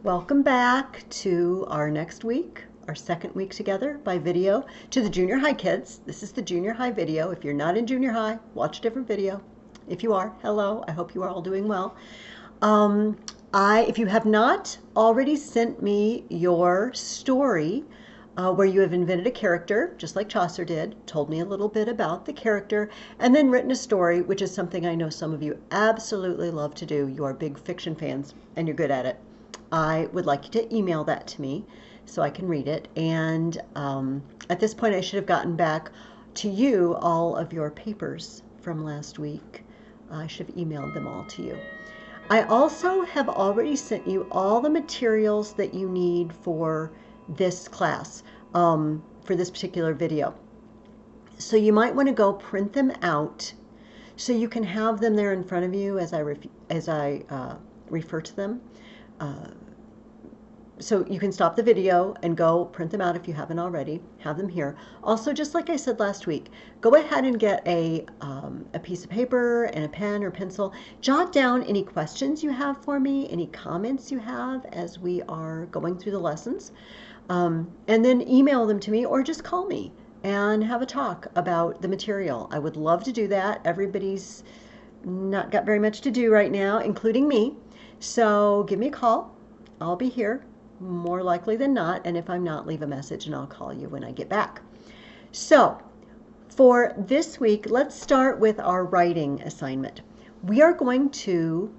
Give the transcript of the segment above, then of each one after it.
Welcome back to our next week, our second week together by video to the junior high kids. This is the junior high video. If you're not in junior high, watch a different video. If you are, hello. I hope you are all doing well. Um, if you have not already sent me your story where you have invented a character, just like Chaucer did, told me a little bit about the character, and then written a story, which is something I know some of you absolutely love to do. You are big fiction fans and you're good at it. I would like you to email that to me so I can read it. And at this point, I should have gotten back to you all of your papers from last week. I should have emailed them all to you. I also have already sent you all the materials that you need for this class, for this particular video. So you might want to go print them out so you can have them there in front of you as I refer to them. So you can stop the video and go print them out if you haven't already. Have them here. Also, just like I said last week, go ahead and get a piece of paper and a pen or pencil. Jot down any questions you have for me, any comments you have as we are going through the lessons, and then email them to me or just call me and have a talk about the material. I would love to do that. Everybody's not got very much to do right now, including me. So give me a call. I'll be here more likely than not, and if I'm not, leave a message and I'll call you when I get back. So for this week, let's start with our writing assignment. We are going to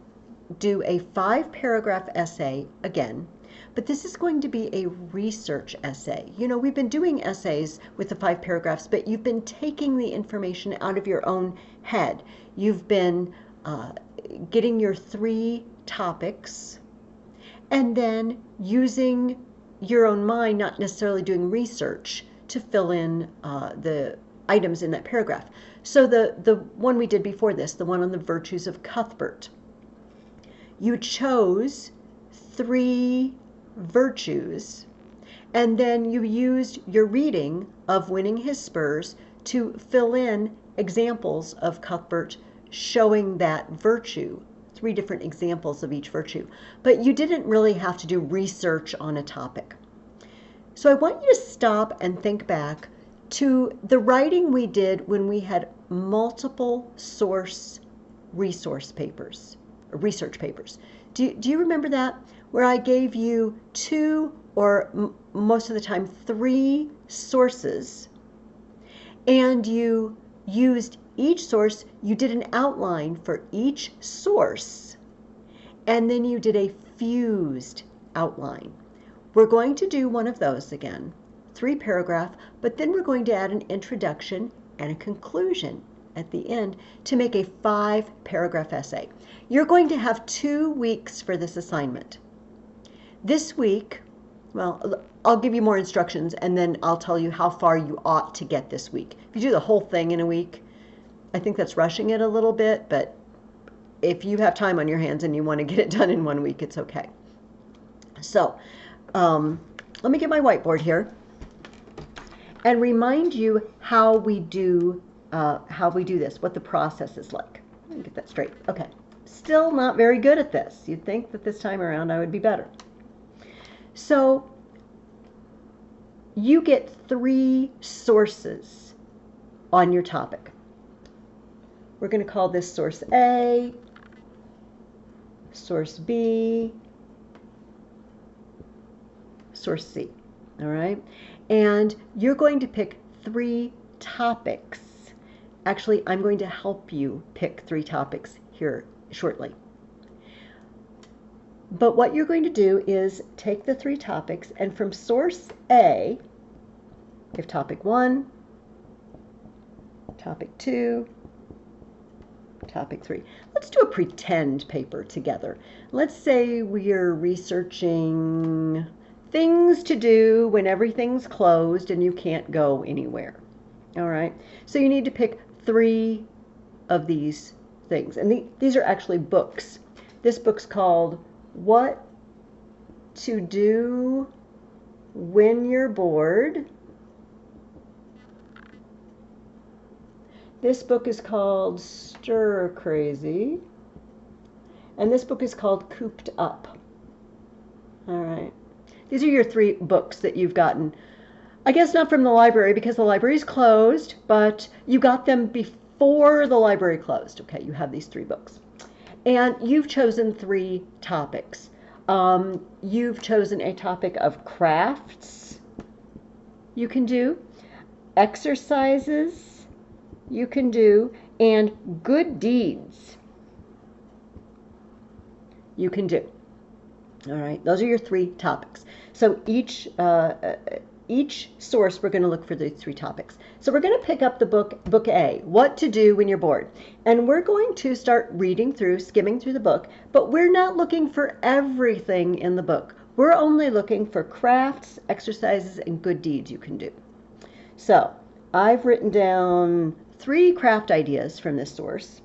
do a 5-paragraph essay again, but this is going to be a research essay. You know, we've been doing essays with the 5 paragraphs, but you've been taking the information out of your own head. You've been getting your 3 topics and then using your own mind, not necessarily doing research, to fill in the items in that paragraph. So the one we did before this, the one on the virtues of Cuthbert, you chose 3 virtues, and then you used your reading of Winning His Spurs to fill in examples of Cuthbert showing that virtue. 3 different examples of each virtue, but you didn't really have to do research on a topic. So I want you to stop and think back to the writing we did when we had multiple source research papers. Do you remember that? Where I gave you 2 or most of the time 3 sources, and you used each source, you did an outline for each source, and then you did a fused outline. We're going to do one of those again, 3-paragraph, but then we're going to add an introduction and a conclusion at the end to make a 5-paragraph essay. You're going to have 2 weeks for this assignment. This week, well, I'll give you more instructions and then I'll tell you how far you ought to get this week. If you do the whole thing in a week, I think that's rushing it a little bit, but if you have time on your hands and you want to get it done in 1 week, it's okay. So let me get my whiteboard here and remind you how we do this, what the process is like. Let me get that straight. Okay. Still not very good at this. You'd think that this time around I would be better. So you get 3 sources on your topic. We're going to call this source A, source B, source C. All right? And you're going to pick 3 topics. Actually, I'm going to help you pick 3 topics here shortly. But what you're going to do is take the 3 topics, and from source A, give topic 1, topic 2, topic 3. Let's do a pretend paper together. Let's say we're researching things to do when everything's closed and you can't go anywhere. All right. So you need to pick 3 of these things. And these are actually books. This book's called What to Do When You're Bored. This book is called Stir Crazy. And this book is called Cooped Up. All right. These are your 3 books that you've gotten. I guess not from the library because the library's closed, but you got them before the library closed. Okay, you have these 3 books. And you've chosen 3 topics. You've chosen a topic of crafts you can do, exercises you can do, and good deeds you can do. All right, those are your 3 topics. So each source, we're going to look for the 3 topics. So we're going to pick up the book A, What to Do When You're Bored. And we're going to start reading through, skimming through the book, but we're not looking for everything in the book. We're only looking for crafts, exercises, and good deeds you can do. So I've written down 3 craft ideas from this source.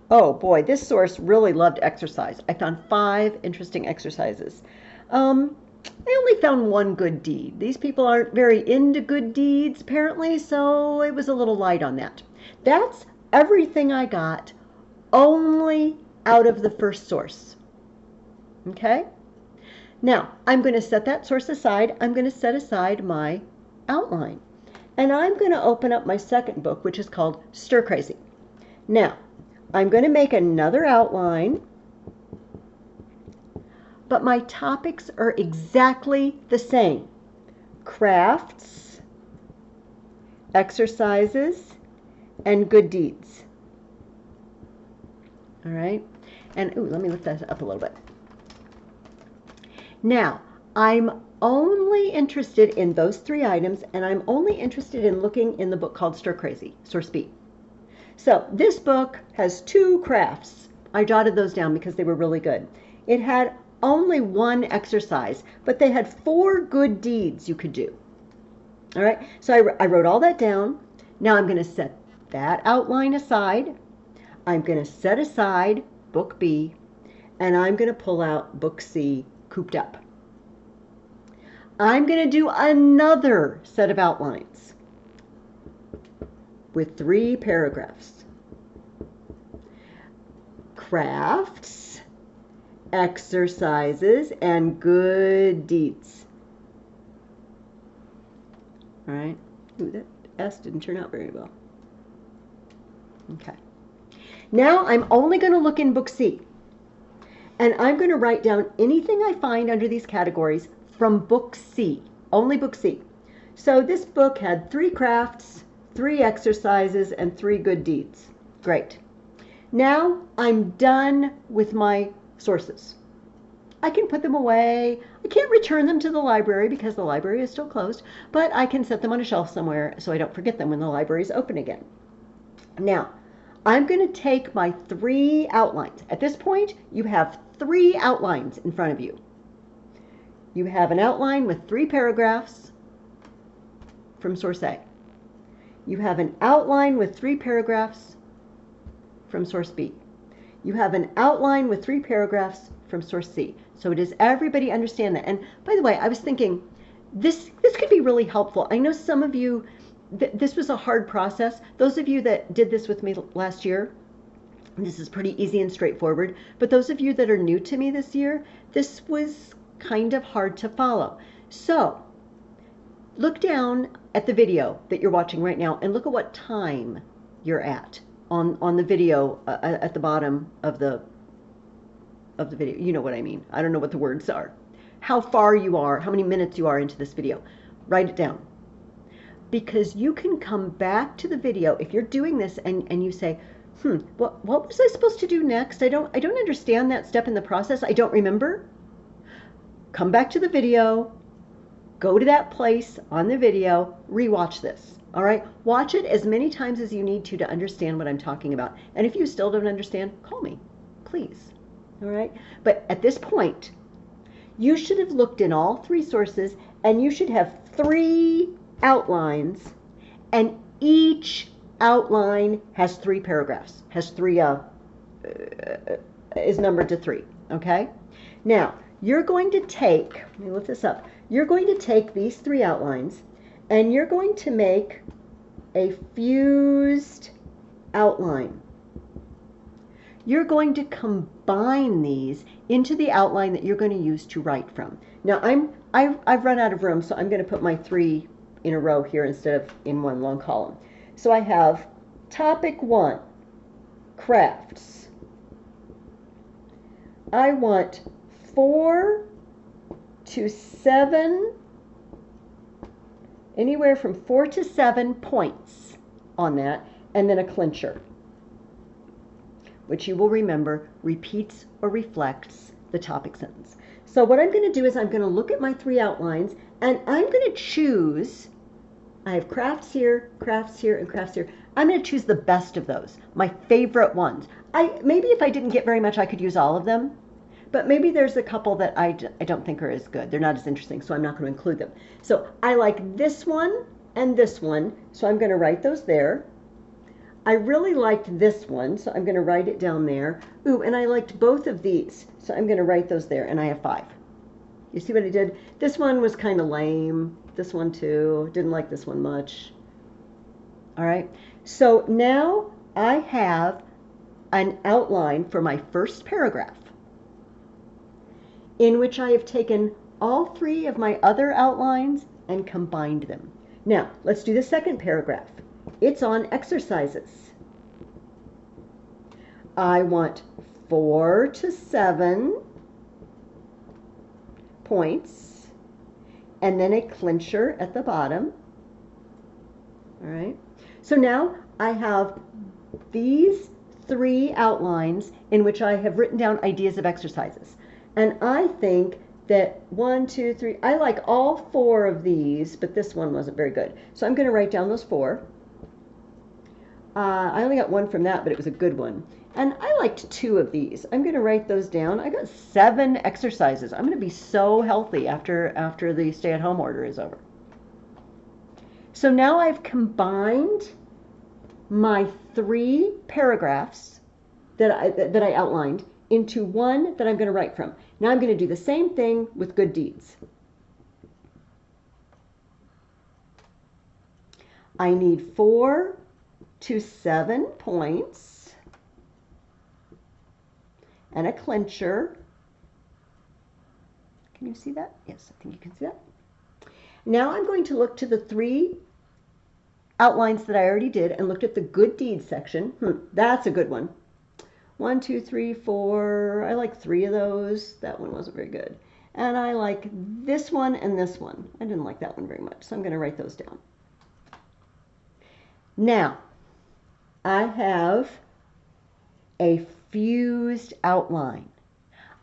Oh boy, this source really loved exercise. I found 5 interesting exercises. I only found 1 good deed. These people aren't very into good deeds, apparently, so it was a little light on that. That's everything I got only out of the first source. Okay? Now, I'm going to set that source aside. I'm going to set aside my outline. And I'm going to open up my second book, which is called Stir Crazy. Now, I'm going to make another outline, but my topics are exactly the same. Crafts, exercises, and good deeds. All right? And let me lift that up a little bit. Now, I'm only interested in those 3 items, and I'm only interested in looking in the book called Stir Crazy, Source B. So this book has 2 crafts. I jotted those down because they were really good. It had only 1 exercise, but they had 4 good deeds you could do. All right, so I wrote all that down. Now I'm going to set that outline aside. I'm going to set aside book B, and I'm going to pull out book C, Cooped Up. I'm going to do another set of outlines with 3 paragraphs. Crafts, exercises, and good deeds. All right. Ooh, that S didn't turn out very well. Okay. Now I'm only going to look in book C. And I'm going to write down anything I find under these categories from book C, only book C. So this book had 3 crafts, 3 exercises, and 3 good deeds. Great. Now I'm done with my sources. I can put them away. I can't return them to the library because the library is still closed, but I can set them on a shelf somewhere so I don't forget them when the library is open again. Now, I'm going to take my 3 outlines. At this point, you have 3 outlines in front of you. You have an outline with 3 paragraphs from source A. You have an outline with 3 paragraphs from source B. You have an outline with 3 paragraphs from source C. So does everybody understand that? And by the way, I was thinking this could be really helpful. I know some of you, this was a hard process. Those of you that did this with me last year, this is pretty easy and straightforward. But those of you that are new to me this year, this was kind of hard to follow. So look down at the video that you're watching right now and look at what time you're at on the video at the bottom of the video. You know what I mean. I don't know what the words are. How far you are, how many minutes you are into this video. Write it down. Because you can come back to the video if you're doing this and you say, what was I supposed to do next? I don't understand that step in the process. I don't remember. Come back to the video, go to that place on the video, rewatch this. All right? Watch it as many times as you need to understand what I'm talking about. And if you still don't understand, call me, please. All right? But at this point, you should have looked in all 3 sources and you should have 3 outlines, and each outline has 3 paragraphs, has 3, is numbered to 3, okay? Now, you're going to take, let me lift this up, you're going to take these 3 outlines and you're going to make a fused outline. you're going to combine these into the outline that you're going to use to write from. Now I've run out of room, so I'm going to put my 3 in a row here instead of in one long column. So I have topic 1, crafts. I want 4 to 7, anywhere from 4 to 7 points on that, and then a clincher, which you will remember repeats or reflects the topic sentence. So what I'm going to do is I'm going to look at my 3 outlines, and I'm going to choose, I have crafts here, and crafts here. I'm going to choose the best of those, my favorite ones. Maybe if I didn't get very much, I could use all of them, but maybe there's a couple that I don't think are as good. They're not as interesting, so I'm not going to include them. So I like this one and this one, so I'm going to write those there. I really liked this one, so I'm going to write it down there. Ooh, and I liked both of these, so I'm going to write those there, and I have 5. You see what I did? This one was kind of lame. This one too. Didn't like this one much. All right, so now I have an outline for my first paragraph in which I have taken all 3 of my other outlines and combined them. Now, let's do the second paragraph. It's on exercises. I want 4 to 7 points and then a clincher at the bottom. All right. So now I have these 3 outlines in which I have written down ideas of exercises. And I think that 1, 2, 3, I like all 4 of these, but this one wasn't very good. So I'm going to write down those 4. I only got 1 from that, but it was a good one. And I liked 2 of these. I'm going to write those down. I got 7 exercises. I'm going to be so healthy after the stay-at-home order is over. So now I've combined my 3 paragraphs that I outlined into one that I'm going to write from. Now I'm going to do the same thing with good deeds. I need 4 to 7 points and a clincher. Can you see that? Yes, I think you can see that. Now I'm going to look to the 3 outlines that I already did and looked at the good deeds section. That's a good one. 1, 2, 3, 4. I like 3 of those. That one wasn't very good. And I like this one and this one. I didn't like that one very much, so I'm going to write those down. Now, I have a fused outline.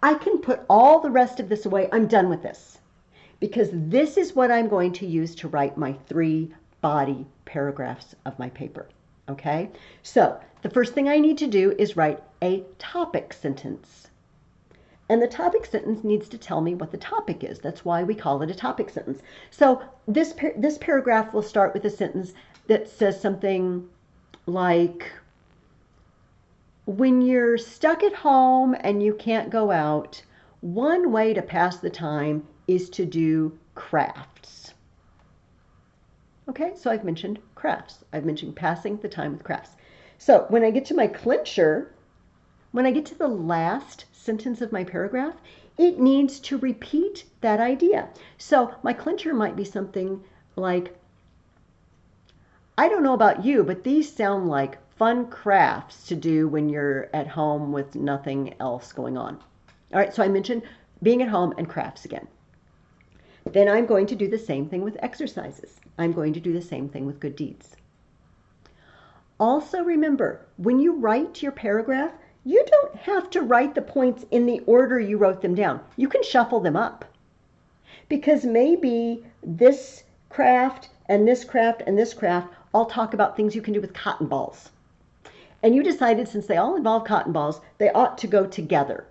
I can put all the rest of this away. I'm done with this because this is what I'm going to use to write my 3 body paragraphs of my paper. Okay, so the first thing I need to do is write a topic sentence. And the topic sentence needs to tell me what the topic is. That's why we call it a topic sentence. So this paragraph will start with a sentence that says something like, when you're stuck at home and you can't go out, one way to pass the time is to do crafts. Okay, so I've mentioned crafts. I've mentioned passing the time with crafts. So when I get to my clincher, when I get to the last sentence of my paragraph, it needs to repeat that idea. So my clincher might be something like, I don't know about you, but these sound like fun crafts to do when you're at home with nothing else going on. All right, so I mentioned being at home and crafts again. Then I'm going to do the same thing with exercises. I'm going to do the same thing with good deeds. Also remember, when you write your paragraph, you don't have to write the points in the order you wrote them down. You can shuffle them up. Because maybe this craft and this craft and this craft all talk about things you can do with cotton balls. And you decided since they all involve cotton balls, they ought to go together.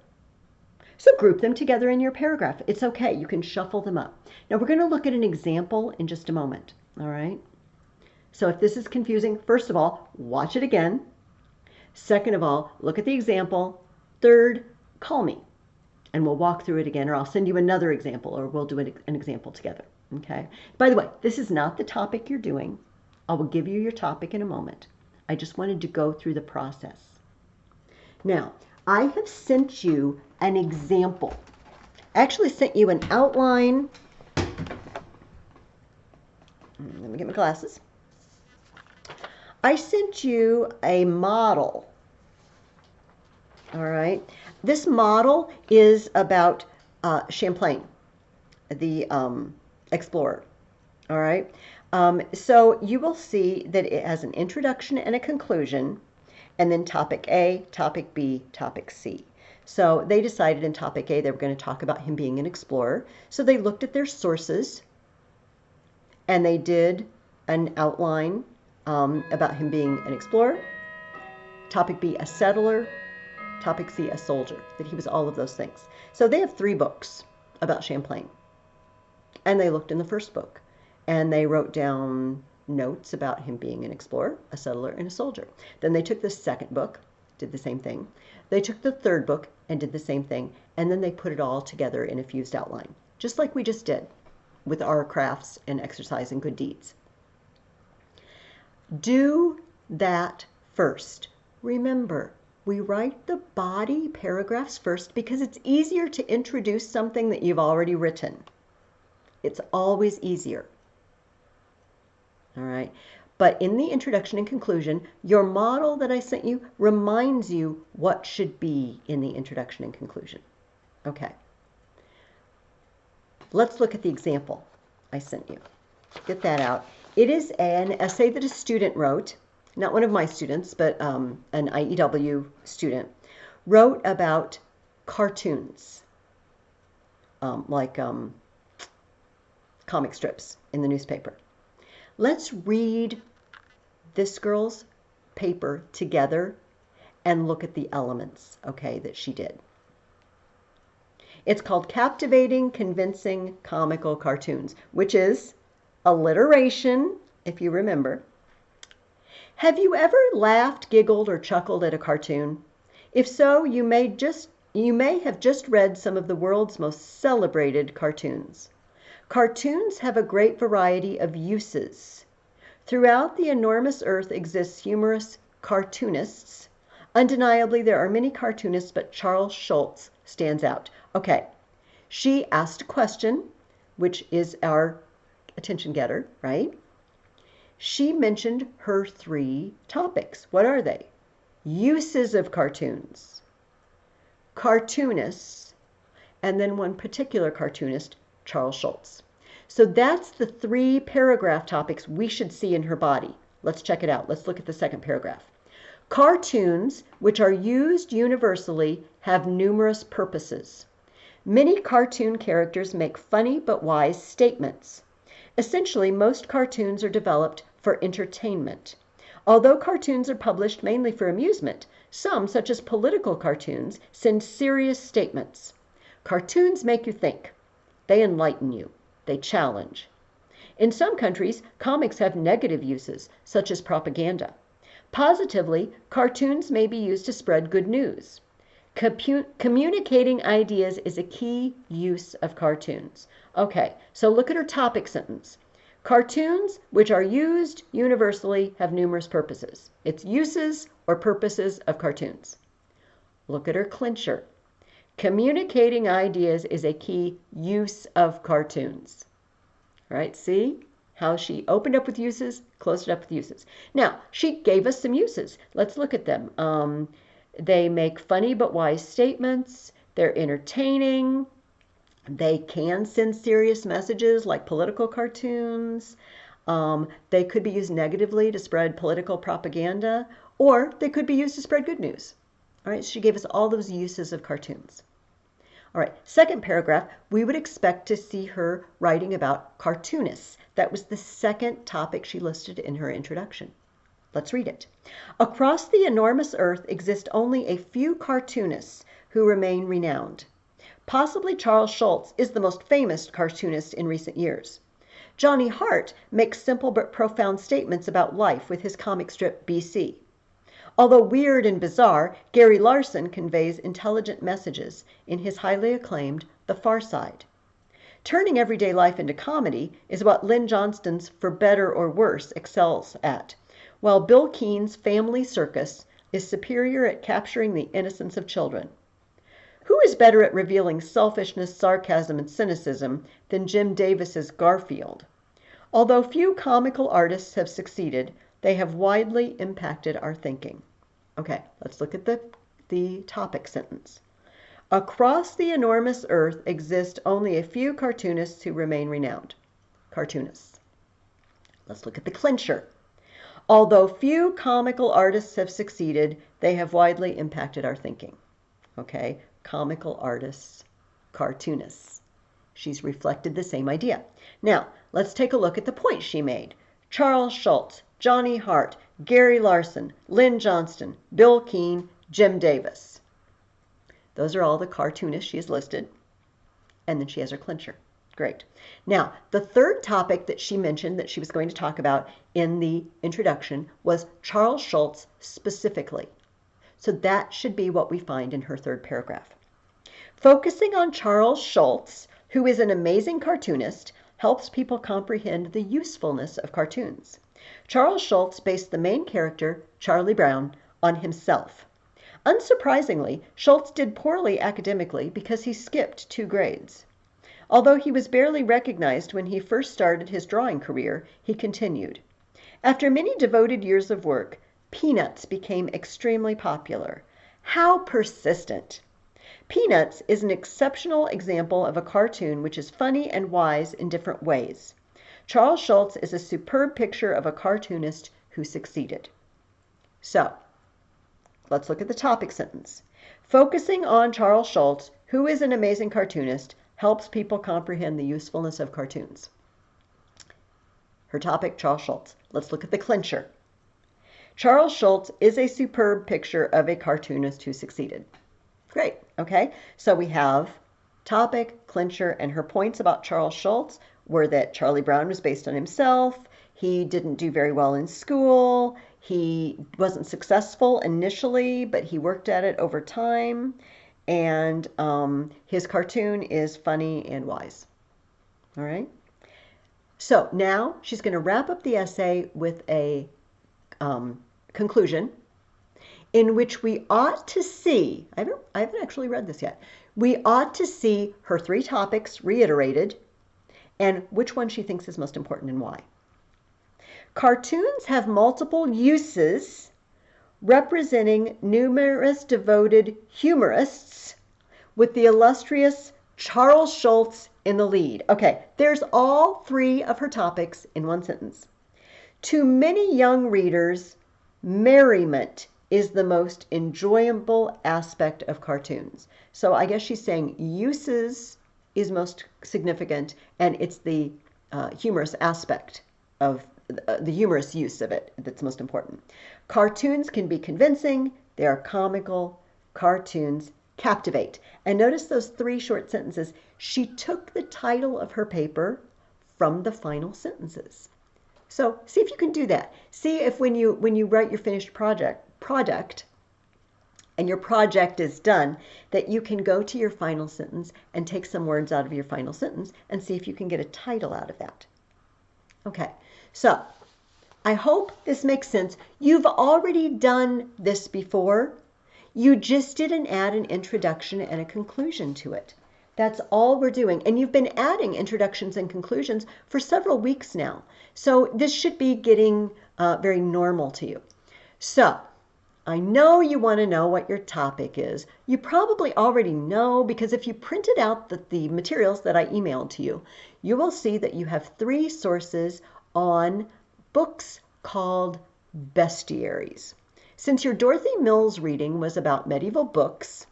So group them together in your paragraph. It's okay. You can shuffle them up. Now we're going to look at an example in just a moment. All right. So if this is confusing, first of all, watch it again. Second of all, look at the example. Third, call me and we'll walk through it again, or I'll send you another example, or we'll do an example together. Okay. By the way, this is not the topic you're doing. I will give you your topic in a moment. I just wanted to go through the process. Now, I have sent you an example. I actually sent you an outline. Let me get my glasses. I sent you a model. All right. This model is about Champlain, the explorer. All right. So you will see that it has an introduction and a conclusion, and then topic A, topic B, topic C. So they decided in topic A they were going to talk about him being an explorer. So they looked at their sources, and they did an outline about him being an explorer. Topic B, a settler. Topic C, a soldier, that he was all of those things. So they have 3 books about Champlain. And they looked in the first book, and they wrote down notes about him being an explorer, a settler, and a soldier. Then they took the second book, did the same thing. They took the third book and did the same thing, and then they put it all together in a fused outline, just like we just did with our crafts and exercise and good deeds. Do that first. Remember, we write the body paragraphs first because it's easier to introduce something that you've already written. It's always easier. All right. But in the introduction and conclusion, your model that I sent you reminds you what should be in the introduction and conclusion. Okay. Let's look at the example I sent you. Get that out. It is an essay that a student wrote, not one of my students, but an IEW student, wrote about cartoons, like comic strips in the newspaper. Let's read this girl's paper together and look at the elements, okay, that she did. It's called Captivating, Convincing Comical Cartoons, which is alliteration, if you remember. Have you ever laughed, giggled, or chuckled at a cartoon? If so, you may have just read some of the world's most celebrated cartoons. Cartoons have a great variety of uses. Throughout the enormous earth exists humorous cartoonists. Undeniably, there are many cartoonists, but Charles Schulz stands out. Okay, she asked a question, which is our attention getter, right? She mentioned her 3 topics. What are they? Uses of cartoons, cartoonists, and then one particular cartoonist, Charles Schulz. So that's the 3 paragraph topics we should see in her body. Let's check it out. Let's look at the second paragraph. Cartoons, which are used universally, have numerous purposes. Many cartoon characters make funny but wise statements. Essentially, most cartoons are developed for entertainment. Although cartoons are published mainly for amusement, some, such as political cartoons, send serious statements. Cartoons make you think. They enlighten you. They challenge. In some countries, comics have negative uses, such as propaganda. Positively, cartoons may be used to spread good news. Communicating ideas is a key use of cartoons. Okay, so look at her topic sentence. Cartoons, which are used universally, have numerous purposes. It's uses or purposes of cartoons. Look at her clincher. Communicating ideas is a key use of cartoons. All right, see how she opened up with uses, closed it up with uses. Now, she gave us some uses. Let's look at them. They make funny but wise statements. They're entertaining. They can send serious messages like political cartoons. They could be used negatively to spread political propaganda, or they could be used to spread good news. All right, so she gave us all those uses of cartoons. All right, second paragraph, we would expect to see her writing about cartoonists. That was the second topic she listed in her introduction. Let's read it. Across the enormous earth exist only a few cartoonists who remain renowned. Possibly Charles Schulz is the most famous cartoonist in recent years. Johnny Hart makes simple but profound statements about life with his comic strip BC. Although weird and bizarre, Gary Larson conveys intelligent messages in his highly acclaimed The Far Side. Turning everyday life into comedy is what Lynn Johnston's For Better or Worse excels at, while Bill Keene's Family Circus is superior at capturing the innocence of children. Who is better at revealing selfishness, sarcasm, and cynicism than Jim Davis's Garfield? Although few comical artists have succeeded, they have widely impacted our thinking. Okay, let's look at the topic sentence. Across the enormous earth exist only a few cartoonists who remain renowned. Cartoonists. Let's look at the clincher. Although few comical artists have succeeded, they have widely impacted our thinking. Okay, comical artists, cartoonists. She's reflected the same idea. Now, let's take a look at the point she made. Charles Schulz, Johnny Hart, Gary Larson, Lynn Johnston, Bill Keane, Jim Davis. Those are all the cartoonists she has listed. And then she has her clincher. Great. Now, the third topic that she mentioned that she was going to talk about in the introduction was Charles Schulz specifically. So that should be what we find in her third paragraph. Focusing on Charles Schulz, who is an amazing cartoonist, helps people comprehend the usefulness of cartoons. Charles Schulz based the main character, Charlie Brown, on himself. Unsurprisingly, Schulz did poorly academically because he skipped 2 grades. Although he was barely recognized when he first started his drawing career, he continued. After many devoted years of work, Peanuts became extremely popular. How persistent! Peanuts is an exceptional example of a cartoon which is funny and wise in different ways. Charles Schulz is a superb picture of a cartoonist who succeeded. So, let's look at the topic sentence. Focusing on Charles Schulz, who is an amazing cartoonist, helps people comprehend the usefulness of cartoons. Her topic, Charles Schulz. Let's look at the clincher. Charles Schulz is a superb picture of a cartoonist who succeeded. Great, okay? So we have topic, clincher, and her points about Charles Schulz were that Charlie Brown was based on himself, he didn't do very well in school, he wasn't successful initially, but he worked at it over time, and his cartoon is funny and wise. All right? So now she's going to wrap up the essay with a conclusion in which we ought to see, I haven't actually read this yet, we ought to see her 3 topics reiterated and which one she thinks is most important and why. Cartoons have multiple uses representing numerous devoted humorists with the illustrious Charles Schulz in the lead. Okay, there's all 3 of her topics in one sentence. To many young readers, merriment is the most enjoyable aspect of cartoons. So I guess she's saying uses is most significant, and it's the humorous aspect of the humorous use of it that's most important. Cartoons can be convincing, they are comical, cartoons captivate. And notice those 3 short sentences. She took the title of her paper from the final sentences. So see if you can do that. See if when you write your finished product and your project is done, that you can go to your final sentence and take some words out of your final sentence and see if you can get a title out of that. Okay, so I hope this makes sense. You've already done this before. You just didn't add an introduction and a conclusion to it. That's all we're doing. And you've been adding introductions and conclusions for several weeks now. So this should be getting very normal to you. So I know you want to know what your topic is. You probably already know because if you printed out the materials that I emailed to you, you will see that you have 3 sources on books called bestiaries. Since your Dorothy Mills reading was about medieval books,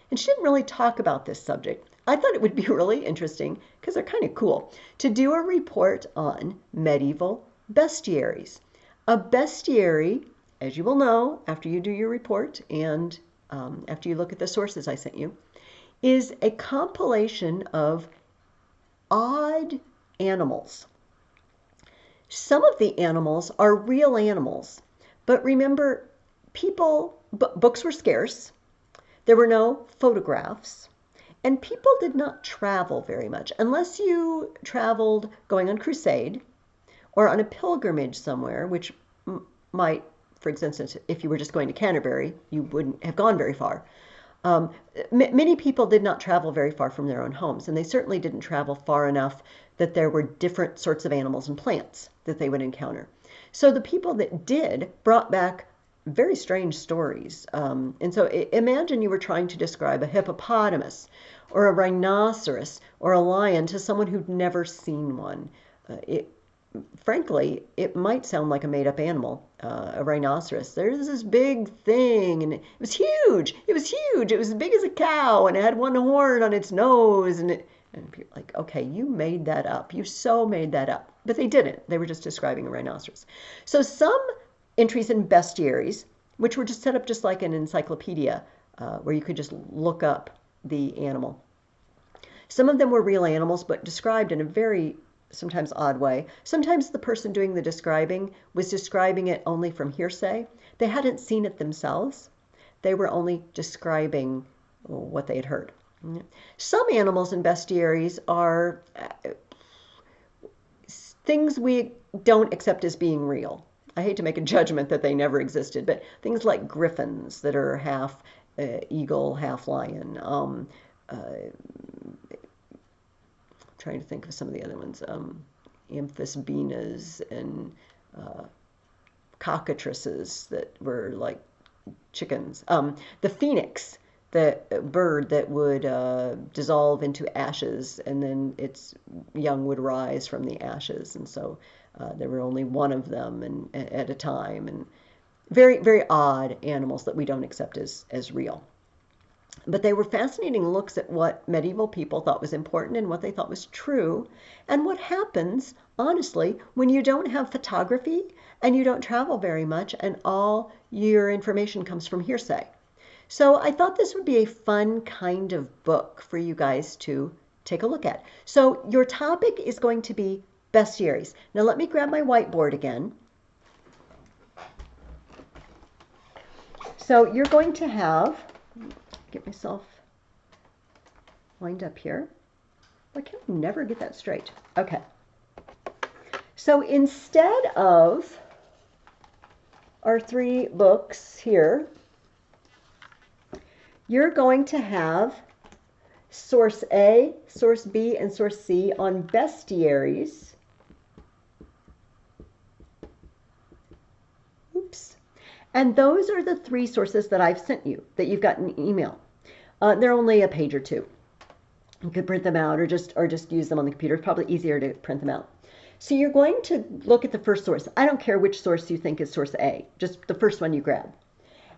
and she didn't really talk about this subject, I thought it would be really interesting, because they're kind of cool, to do a report on medieval bestiaries. A bestiary, as you will know after you do your report and after you look at the sources I sent you, is a compilation of odd animals. Some of the animals are real animals, but remember, books were scarce, there were no photographs, and people did not travel very much unless you traveled going on crusade or on a pilgrimage somewhere, which might For instance, if you were just going to Canterbury, you wouldn't have gone very far. Um, Many people did not travel very far from their own homes, and they certainly didn't travel far enough that there were different sorts of animals and plants that they would encounter. So the people that did brought back very strange stories. And so imagine you were trying to describe a hippopotamus or a rhinoceros or a lion to someone who'd never seen one. It, frankly, it might sound like a made up animal, a rhinoceros. There's this big thing, and it was huge. It was huge. It was as big as a cow, and it had one horn on its nose. And people are like, okay, you made that up. You so made that up. But they didn't. They were just describing a rhinoceros. So some entries in bestiaries, which were just set up just like an encyclopedia, where you could just look up the animal. Some of them were real animals, but described in a very sometimes odd way. Sometimes the person doing the describing was describing it only from hearsay. They hadn't seen it themselves. They were only describing what they had heard. Some animals in bestiaries are things we don't accept as being real. I hate to make a judgment that they never existed, but things like griffins that are half eagle, half lion. Trying to think of some of the other ones, amphisbaenas and cockatrices that were like chickens. The phoenix, the bird that would dissolve into ashes and then its young would rise from the ashes. And so there were only one of them at a time. And very, very odd animals that we don't accept as real. But they were fascinating looks at what medieval people thought was important and what they thought was true, and what happens, honestly, when you don't have photography and you don't travel very much and all your information comes from hearsay. So I thought this would be a fun kind of book for you guys to take a look at. So your topic is going to be bestiaries. Now let me grab my whiteboard again. So you're going to have, get myself lined up here. Why can't I never get that straight? Okay. So instead of our 3 books here, you're going to have source A, source B, and source C on bestiaries. Oops. And those are the 3 sources that I've sent you, that you've got an email. They're only a page or 2. You could print them out or just use them on the computer. It's probably easier to print them out. So you're going to look at the first source. I don't care which source you think is source A, just the first one you grab.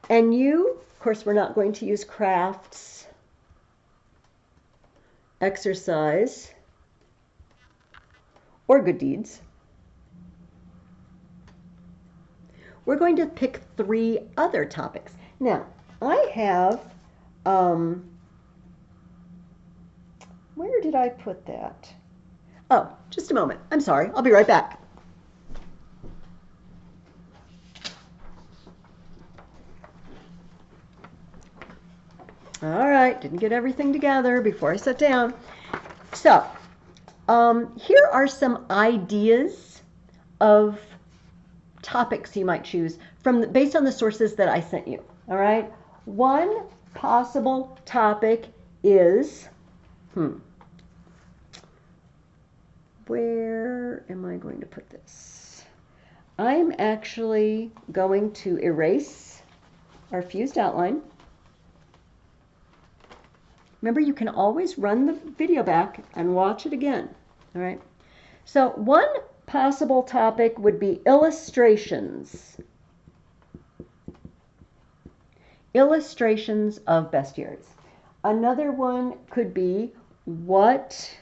And you, of course, we're not going to use crafts, exercise, or good deeds. We're going to pick 3 other topics. Now, I have, where did I put that? Oh, just a moment. I'm sorry. I'll be right back. All right, didn't get everything together before I sat down. So, here are some ideas of topics you might choose based on the sources that I sent you. All right. One possible topic is, where am I going to put this? I'm actually going to erase our fused outline. Remember, you can always run the video back and watch it again. All right. So one possible topic would be illustrations. Illustrations of bestiaries. Another one could be, what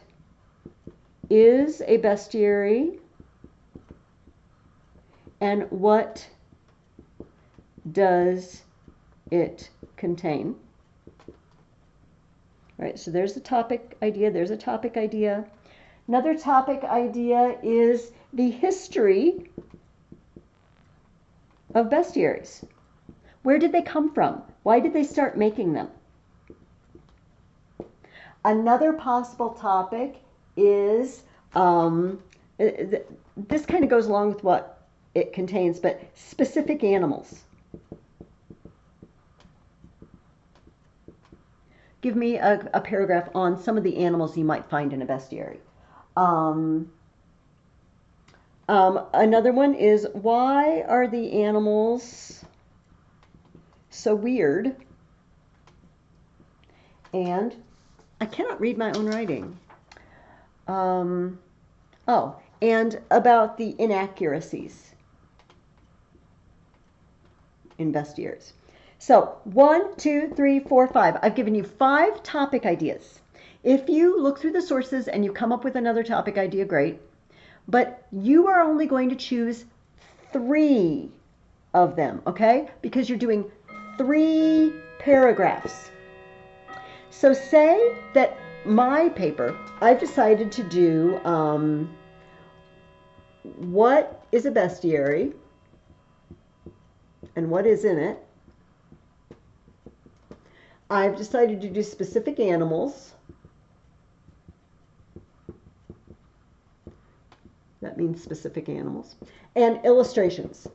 is a bestiary and what does it contain? All right, so there's a topic idea, there's a topic idea. Another topic idea is the history of bestiaries. Where did they come from? Why did they start making them? Another possible topic is, this kind of goes along with what it contains, but specific animals. Give me a paragraph on some of the animals you might find in a bestiary. Another one is, why are the animals so weird? And I cannot read my own writing. Oh, and about the inaccuracies in bestiaries. So 1, 2, 3, 4, 5. I've given you 5 topic ideas. If you look through the sources and you come up with another topic idea, great. But you are only going to choose 3 of them, okay? Because you're doing 3 paragraphs. So say that my paper, I've decided to do what is a bestiary and what is in it. I've decided to do specific animals. That means specific animals. And illustrations.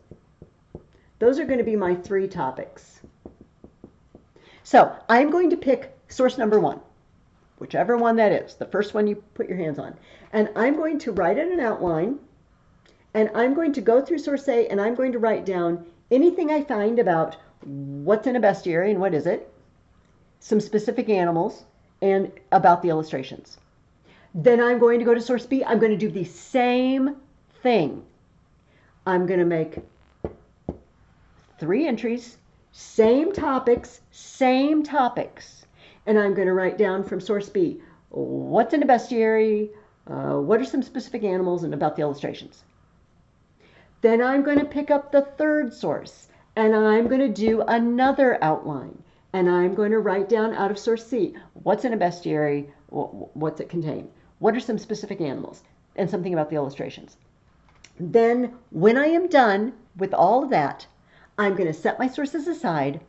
Those are going to be my 3 topics. So I'm going to pick source number 1, whichever one that is, the first one you put your hands on. And I'm going to write in an outline, and I'm going to go through source A, and I'm going to write down anything I find about what's in a bestiary and what is it, some specific animals, and about the illustrations. Then I'm going to go to source B. I'm going to do the same thing. I'm going to make 3 entries, same topics, and I'm going to write down from source B, what's in a bestiary, what are some specific animals, and about the illustrations. Then I'm going to pick up the 3rd source, and I'm going to do another outline, and I'm going to write down out of source C, what's in a bestiary, what's it contain, what are some specific animals, and something about the illustrations. Then when I am done with all of that, I'm going to set my sources aside.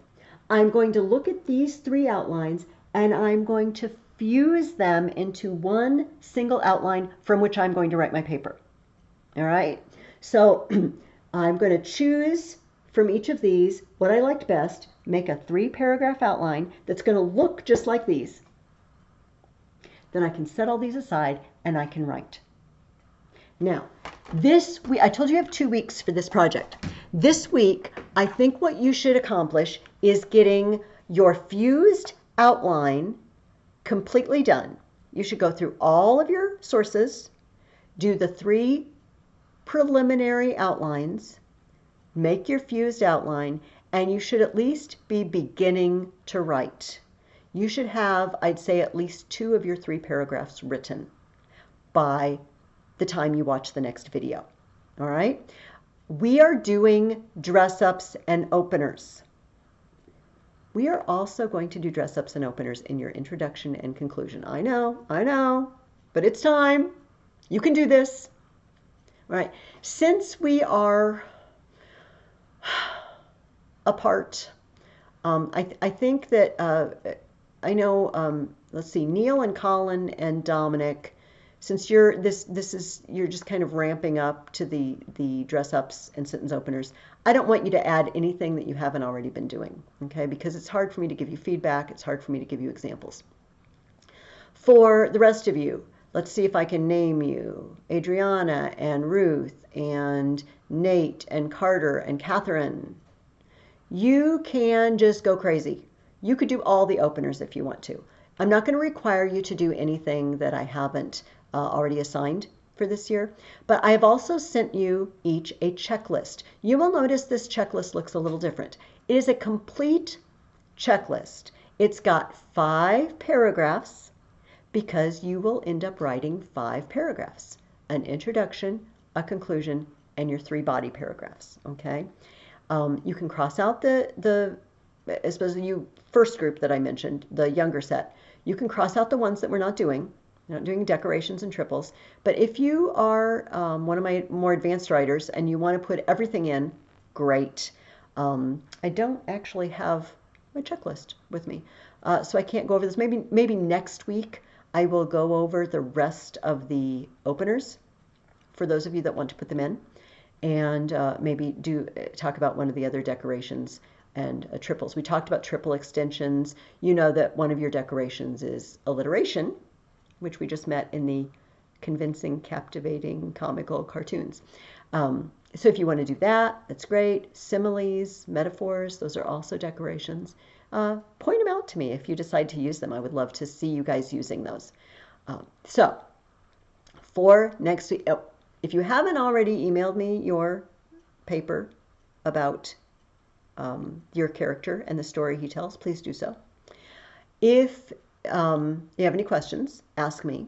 I'm going to look at these 3 outlines, and I'm going to fuse them into one single outline from which I'm going to write my paper. All right? So I'm going to choose from each of these what I liked best, make a 3-paragraph outline that's going to look just like these. Then I can set all these aside and I can write. Now, this week, I told you I have 2 weeks for this project. This week, I think what you should accomplish is getting your fused outline completely done. You should go through all of your sources, do the 3 preliminary outlines, make your fused outline, and you should at least be beginning to write. You should have, I'd say, at least 2 of your 3 paragraphs written by the time you watch the next video. All right? We are doing dress-ups and openers. We are also going to do dress-ups and openers in your introduction and conclusion. I know, but it's time. You can do this. All right. Since we are apart, I think that I know. Let's see, Neil and Colin and Dominic. Since you're you're just kind of ramping up to the dress ups and sentence openers, I don't want you to add anything that you haven't already been doing, okay? Because it's hard for me to give you feedback. It's hard for me to give you examples. For the rest of you, let's see if I can name you: Adriana and Ruth and Nate and Carter and Catherine. You can just go crazy. You could do all the openers if you want to. I'm not going to require you to do anything that I haven't already assigned for this year, but I have also sent you each a checklist. You will notice this checklist looks a little different. It is a complete checklist. It's got 5 paragraphs because you will end up writing 5 paragraphs: an introduction, a conclusion, and your 3 body paragraphs. Okay. You can cross out especially you first group that I mentioned, the younger set. You can cross out the ones that we're not doing. We're not doing decorations and triples. But if you are one of my more advanced writers and you want to put everything in, great. I don't actually have my checklist with me, so I can't go over this. Maybe next week I will go over the rest of the openers for those of you that want to put them in. and maybe talk about one of the other decorations and triples. We talked about triple extensions. You know that one of your decorations is alliteration, which we just met in the convincing, captivating, comical cartoons. So if you want to do that, that's great. Similes, metaphors, those are also decorations. Point them out to me if you decide to use them. I would love to see you guys using those. So for next week, if you haven't already emailed me your paper about your character and the story he tells, please do so. If you have any questions, ask me.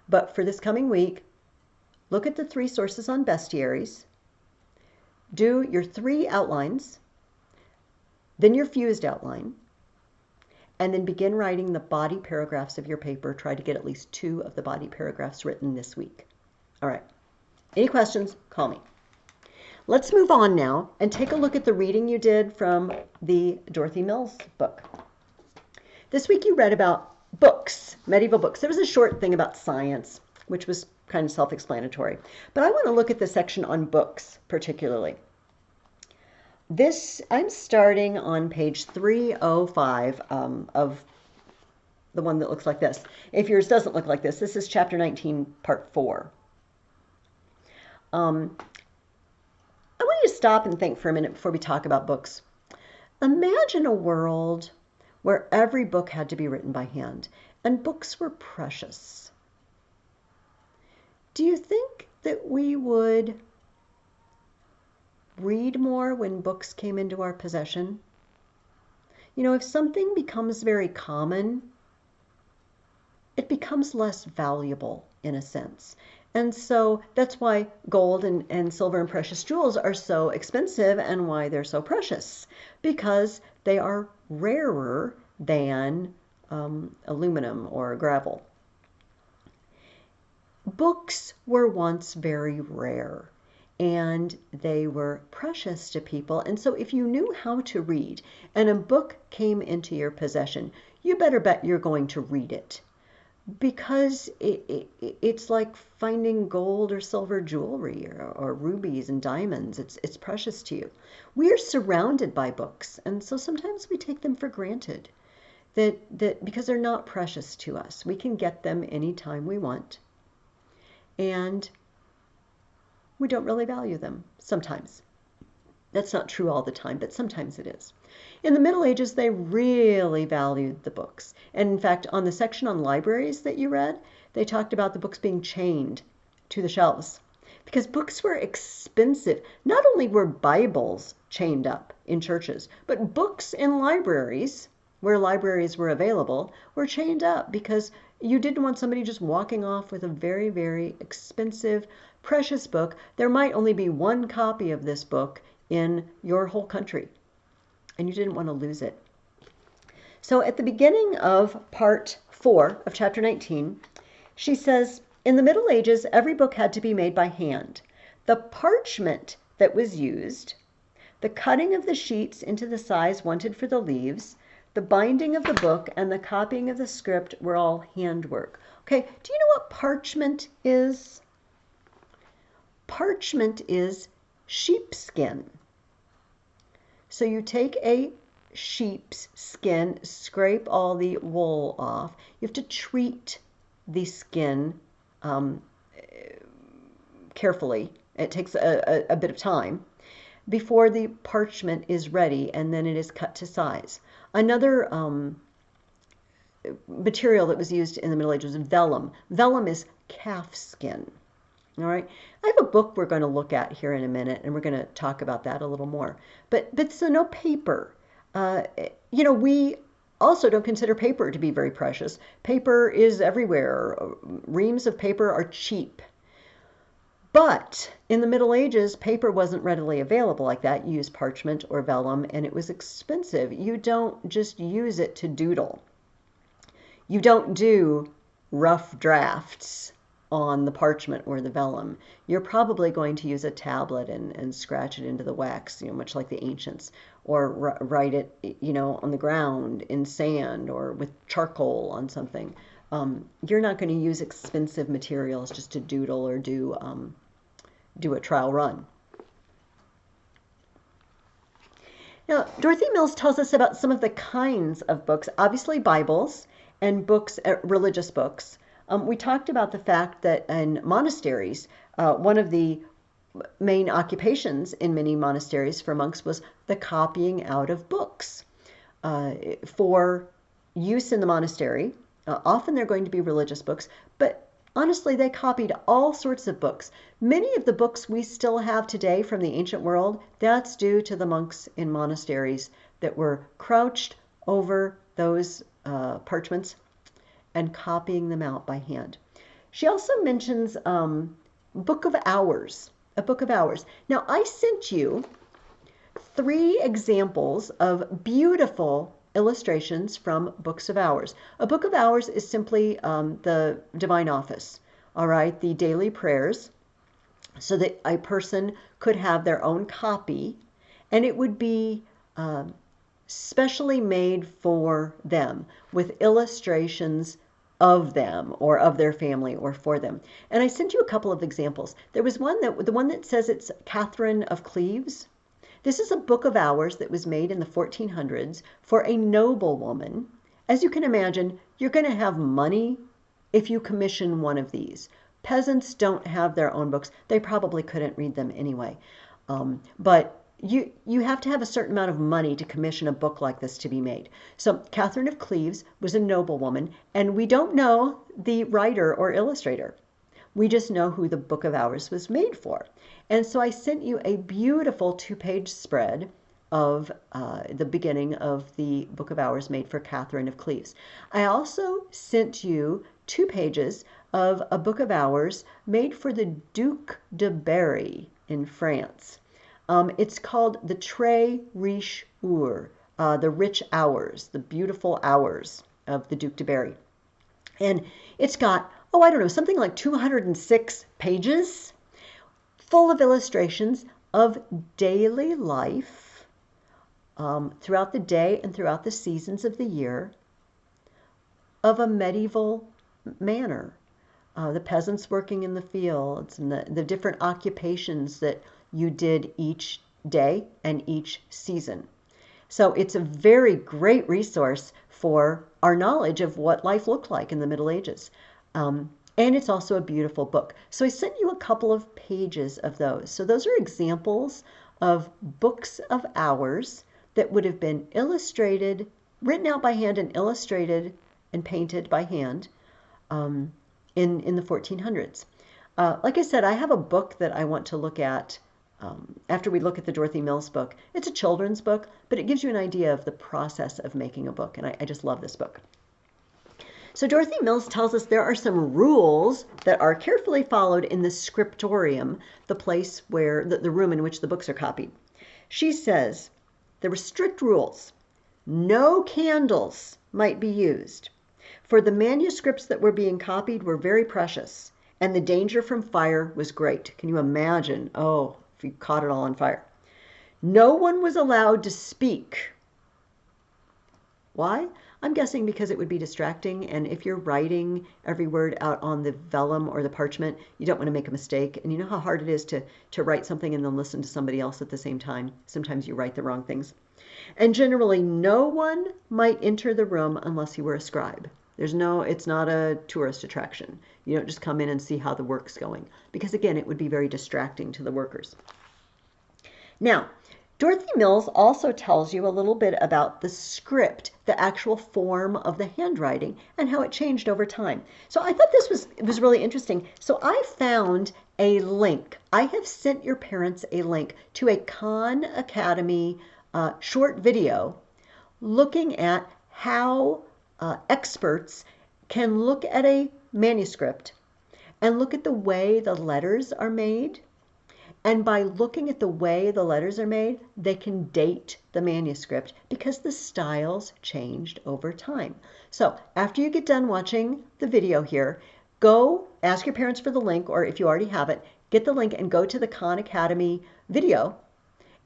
But for this coming week, look at the 3 sources on bestiaries, do your 3 outlines, then your fused outline, and then begin writing the body paragraphs of your paper. Try to get at least 2 of the body paragraphs written this week. All right. Any questions? Call me. Let's move on now and take a look at the reading you did from the Dorothy Mills book. This week you read about books, medieval books. There was a short thing about science, which was kind of self-explanatory. But I want to look at the section on books particularly. I'm starting on page 305 of the one that looks like this. If yours doesn't look like this is chapter 19, part 4. I want you to stop and think for a minute before we talk about books. Imagine a world where every book had to be written by hand, and books were precious. Do you think that we would read more when books came into our possession? You know, if something becomes very common, it becomes less valuable in a sense. And so that's why gold and silver and precious jewels are so expensive and why they're so precious, because they are rarer than aluminum or gravel. Books were once very rare and they were precious to people. And so if you knew how to read and a book came into your possession, you better bet you're going to read it, because it's like finding gold or silver jewelry or rubies and diamonds. It's precious to you. We are surrounded by books, and so sometimes we take them for granted that because they're not precious to us. We can get them anytime we want, and we don't really value them sometimes. That's not true all the time, but sometimes it is. In the Middle Ages, they really valued the books. And in fact, on the section on libraries that you read, they talked about the books being chained to the shelves because books were expensive. Not only were Bibles chained up in churches, but books in libraries, where libraries were available, were chained up because you didn't want somebody just walking off with a very, very expensive, precious book. There might only be one copy of this book in your whole country, and you didn't want to lose it. So at the beginning of part 4 of chapter 19, she says, in the Middle Ages, every book had to be made by hand. The parchment that was used, the cutting of the sheets into the size wanted for the leaves, the binding of the book, and the copying of the script were all handwork. Okay, do you know what parchment is? Parchment is sheepskin. So you take a sheep's skin, scrape all the wool off. You have to treat the skin carefully. It takes a bit of time before the parchment is ready, and then it is cut to size. Another material that was used in the Middle Ages was vellum. Vellum is calf skin. All right. I have a book we're going to look at here in a minute, and we're going to talk about that a little more. But so no paper. You know, we also don't consider paper to be very precious. Paper is everywhere. Reams of paper are cheap. But in the Middle Ages, paper wasn't readily available like that. You used parchment or vellum, and it was expensive. You don't just use it to doodle. You don't do rough drafts on the parchment or the vellum. You're probably going to use a tablet and scratch it into the wax, you know, much like the ancients, or write it, you know, on the ground in sand or with charcoal on something. You're not going to use expensive materials just to doodle or do do a trial run. Now, Dorothy Mills tells us about some of the kinds of books, obviously Bibles and books, religious books. We talked about the fact that in monasteries, one of the main occupations in many monasteries for monks was the copying out of books for use in the monastery. Often they're going to be religious books, but honestly, they copied all sorts of books. Many of the books we still have today from the ancient world, that's due to the monks in monasteries that were crouched over those parchments and copying them out by hand. She also mentions Book of Hours, a Book of Hours. Now, I sent you 3 examples of beautiful illustrations from Books of Hours. A Book of Hours is simply the divine office, all right, the daily prayers, so that a person could have their own copy, and it would be specially made for them with illustrations of them or of their family or for them. And I sent you a couple of examples. There was the one that says it's Catherine of Cleves. This is a Book of Hours that was made in the 1400s for a noblewoman. As you can imagine, you're going to have money if you commission one of these. Peasants don't have their own books. They probably couldn't read them anyway. But you have to have a certain amount of money to commission a book like this to be made. So Catherine of Cleves was a noblewoman, and we don't know the writer or illustrator. We just know who the Book of Hours was made for. And so I sent you a beautiful 2-page spread of the beginning of the Book of Hours made for Catherine of Cleves. I also sent you 2 pages of a Book of Hours made for the Duc de Berry in France. It's called the Très Riche Heures, the rich hours, the beautiful hours of the Duc de Berry. And it's got, I don't know, something like 206 pages full of illustrations of daily life throughout the day and throughout the seasons of the year of a medieval manner. The peasants working in the fields and the different occupations that you did each day and each season. So it's a very great resource for our knowledge of what life looked like in the Middle Ages. And it's also a beautiful book. So I sent you a couple of pages of those. So those are examples of books of hours that would have been illustrated, written out by hand and illustrated and painted by hand in the 1400s. Like I said, I have a book that I want to look at after we look at the Dorothy Mills book. It's a children's book, but it gives you an idea of the process of making a book, and I just love this book. So Dorothy Mills tells us there are some rules that are carefully followed in the scriptorium, the place where, the room in which the books are copied. She says there were strict rules. No candles might be used, for the manuscripts that were being copied were very precious, and the danger from fire was great. Can you imagine? Oh, if you caught it all on fire. No one was allowed to speak. Why? I'm guessing because it would be distracting, and if you're writing every word out on the vellum or the parchment, you don't want to make a mistake. And you know how hard it is to write something and then listen to somebody else at the same time. Sometimes you write the wrong things. And generally, no one might enter the room unless you were a scribe. It's not a tourist attraction. You don't just come in and see how the work's going, because again, it would be very distracting to the workers. Now, Dorothy Mills also tells you a little bit about the script, the actual form of the handwriting, and how it changed over time. So I thought this was really interesting. So I found a link. I have sent your parents a link to a Khan Academy short video looking at how experts can look at a manuscript and look at the way the letters are made. And by looking at the way the letters are made, they can date the manuscript because the styles changed over time. So after you get done watching the video here, go ask your parents for the link, or if you already have it, get the link and go to the Khan Academy video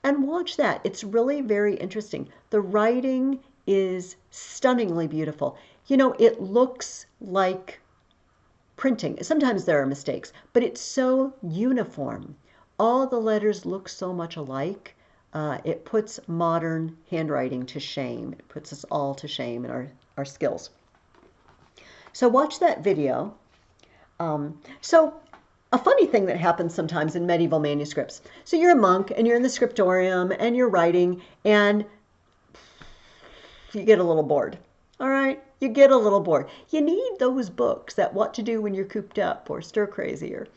and watch that. It's really very interesting. The writing is stunningly beautiful. You know, it looks like printing. Sometimes there are mistakes, but it's so uniform all the letters look so much alike. It puts modern handwriting to shame. It puts us all to shame in our skills. So watch that video. So a funny thing that happens sometimes in medieval manuscripts. So you're a monk and you're in the scriptorium and you're writing and you get a little bored. All right, you get a little bored. You need those books that what to do when you're cooped up or stir crazy, or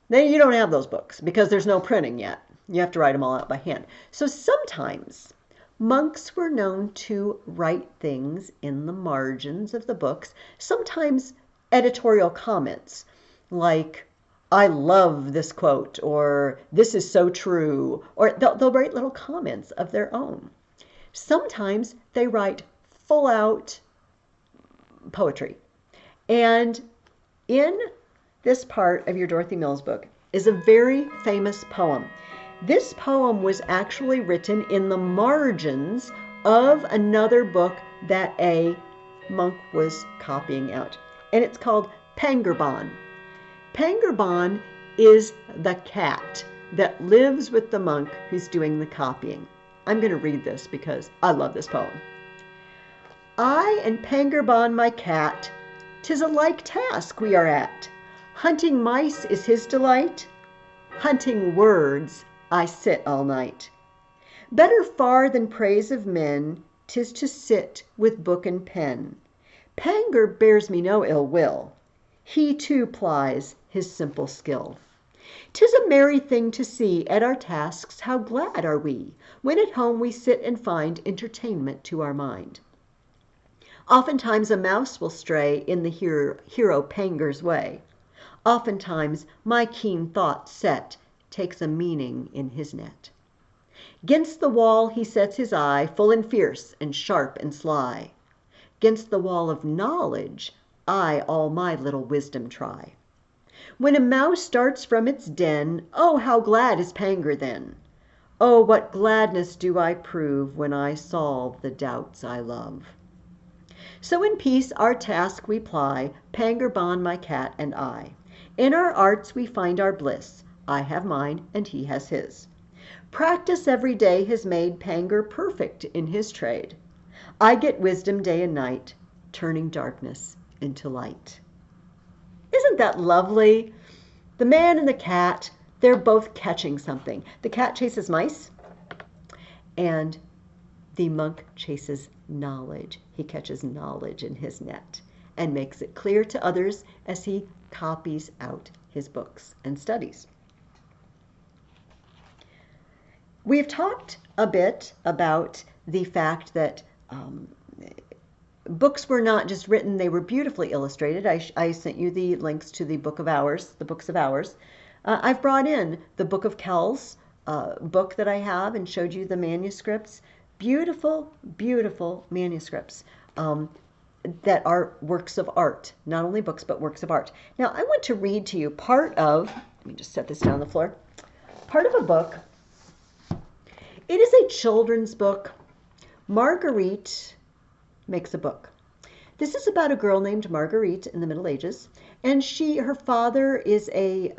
then you don't have those books because there's no printing yet. You have to write them all out by hand. So sometimes monks were known to write things in the margins of the books, sometimes editorial comments like, I love this quote, or this is so true, or they'll write little comments of their own. Sometimes they write full out poetry. And in this part of your Dorothy Mills book is a very famous poem. This poem was actually written in the margins of another book that a monk was copying out. And it's called Pangerban. Pangerban is the cat that lives with the monk who's doing the copying. I'm going to read this because I love this poem. I and Pangerban my cat, 'tis a like task we are at. Hunting mice is his delight. Hunting words I sit all night. Better far than praise of men, 'tis to sit with book and pen. Panger bears me no ill will. He too plies his simple skill. 'Tis a merry thing to see at our tasks how glad are we, when at home we sit and find entertainment to our mind. Oftentimes a mouse will stray in the hero Panger's way. Oftentimes my keen thought set takes a meaning in his net. 'Gainst the wall he sets his eye, full and fierce and sharp and sly. 'Gainst the wall of knowledge I all my little wisdom try. When a mouse starts from its den, oh, how glad is Panger then! Oh, what gladness do I prove when I solve the doubts I love. So in peace our task we ply, Pangerban my cat and I. In our arts we find our bliss. I have mine and he has his. Practice every day has made Panger perfect in his trade. I get wisdom day and night, turning darkness into light. Isn't that lovely? The man and the cat, they're both catching something. The cat chases mice, and the monk chases knowledge. He catches knowledge in his net and makes it clear to others as he copies out his books and studies. We've talked a bit about the fact that books were not just written, they were beautifully illustrated. I sent you the links to the Book of Hours, the Books of Hours. I've brought in the Book of Kells book that I have and showed you the manuscripts. Beautiful, beautiful manuscripts that are works of art. Not only books, but works of art. Now, I want to read to you part of, let me just set this down on the floor, part of a book. It is a children's book. Marguerite makes a book. This is about a girl named Marguerite in the Middle Ages, and her father is a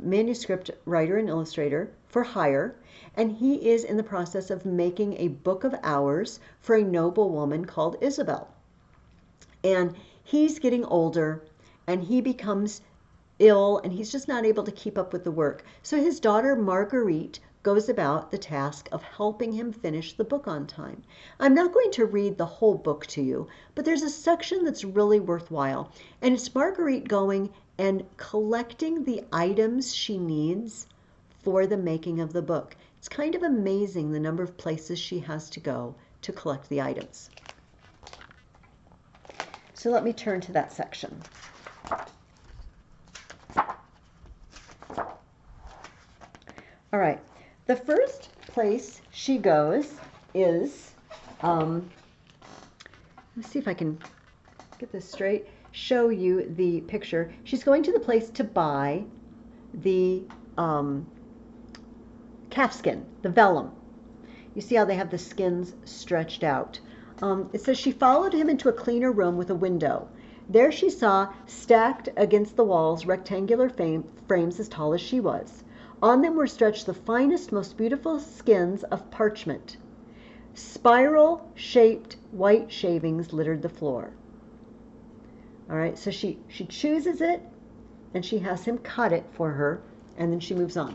manuscript writer and illustrator for hire, and he is in the process of making a book of hours for a noble woman called Isabel. And he's getting older, and he becomes ill, and he's just not able to keep up with the work. So his daughter Marguerite goes about the task of helping him finish the book on time. I'm not going to read the whole book to you, but there's a section that's really worthwhile, and it's Marguerite going and collecting the items she needs for the making of the book. It's kind of amazing the number of places she has to go to collect the items. So let me turn to that section. All right. The first place she goes is, let's see if I can get this straight, show you the picture. She's going to the place to buy the calfskin, the vellum. You see how they have the skins stretched out. It says she followed him into a cleaner room with a window. There she saw, stacked against the walls, rectangular frames as tall as she was. On them were stretched the finest, most beautiful skins of parchment. Spiral-shaped white shavings littered the floor. All right, so she chooses it, and she has him cut it for her, and then she moves on.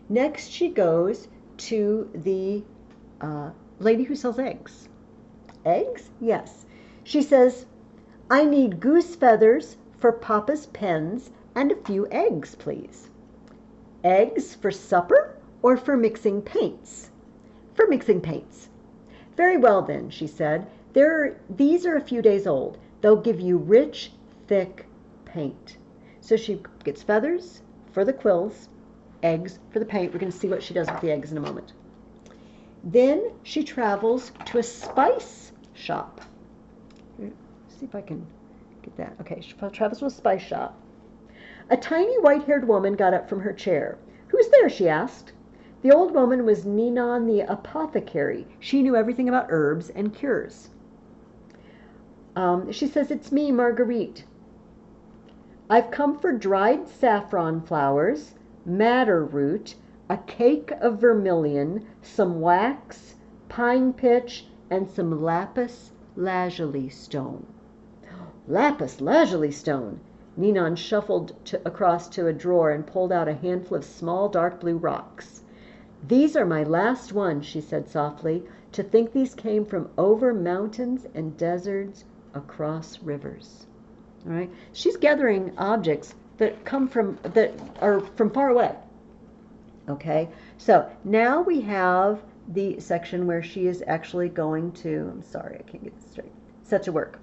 Next, she goes to the lady who sells eggs. Eggs? Yes. She says, I need goose feathers for Papa's pens and a few eggs, please. Eggs for supper or for mixing paints? For mixing paints. Very well then, she said. These are a few days old. They'll give you rich, thick paint. So she gets feathers for the quills, eggs for the paint. We're going to see what she does with the eggs in a moment. Then she travels to a spice shop. Let's see if I can get that. Okay, she travels to a spice shop. A tiny white-haired woman got up from her chair. Who's there? She asked. The old woman was Ninon the apothecary. She knew everything about herbs and cures. She says, it's me, Marguerite. I've come for dried saffron flowers, madder root, a cake of vermilion, some wax, pine pitch, and some lapis lazuli stone. Lapis lazuli stone! Ninon shuffled across to a drawer and pulled out a handful of small dark blue rocks. These are my last ones, she said softly. To think these came from over mountains and deserts, across rivers. All right, she's gathering objects that are from far away. Okay, so now we have the section where she is actually going to, I'm sorry, I can't get this straight, set to work.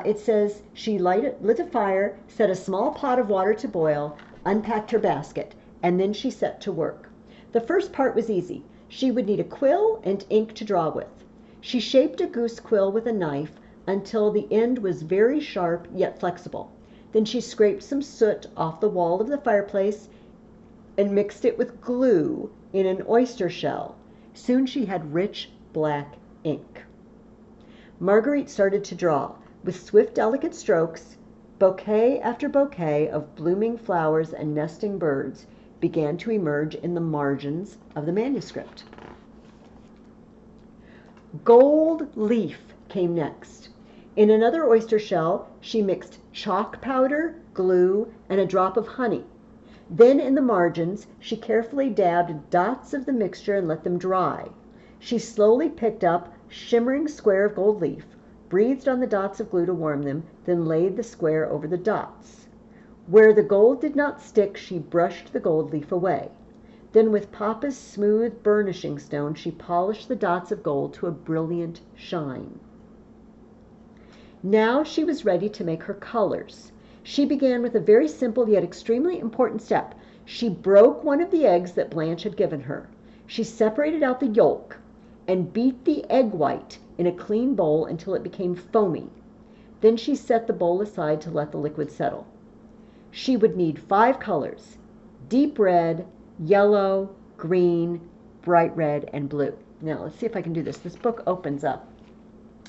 It says she lit a fire, set a small pot of water to boil, unpacked her basket, and then she set to work. The first part was easy. She would need a quill and ink to draw with. She shaped a goose quill with a knife until the end was very sharp yet flexible. Then she scraped some soot off the wall of the fireplace and mixed it with glue in an oyster shell. Soon she had rich black ink. Marguerite started to draw. With swift, delicate strokes, bouquet after bouquet of blooming flowers and nesting birds began to emerge in the margins of the manuscript. Gold leaf came next. In another oyster shell, she mixed chalk powder, glue, and a drop of honey. Then in the margins, she carefully dabbed dots of the mixture and let them dry. She slowly picked up shimmering square of gold leaf, breathed on the dots of glue to warm them, then laid the square over the dots. Where the gold did not stick, she brushed the gold leaf away. Then with Papa's smooth burnishing stone, she polished the dots of gold to a brilliant shine. Now she was ready to make her colors. She began with a very simple yet extremely important step. She broke one of the eggs that Blanche had given her. She separated out the yolk and beat the egg white in a clean bowl until it became foamy. Then she set the bowl aside to let the liquid settle. She would need 5 colors: deep red, yellow, green, bright red, and blue. Now let's see if I can do this. This book opens up.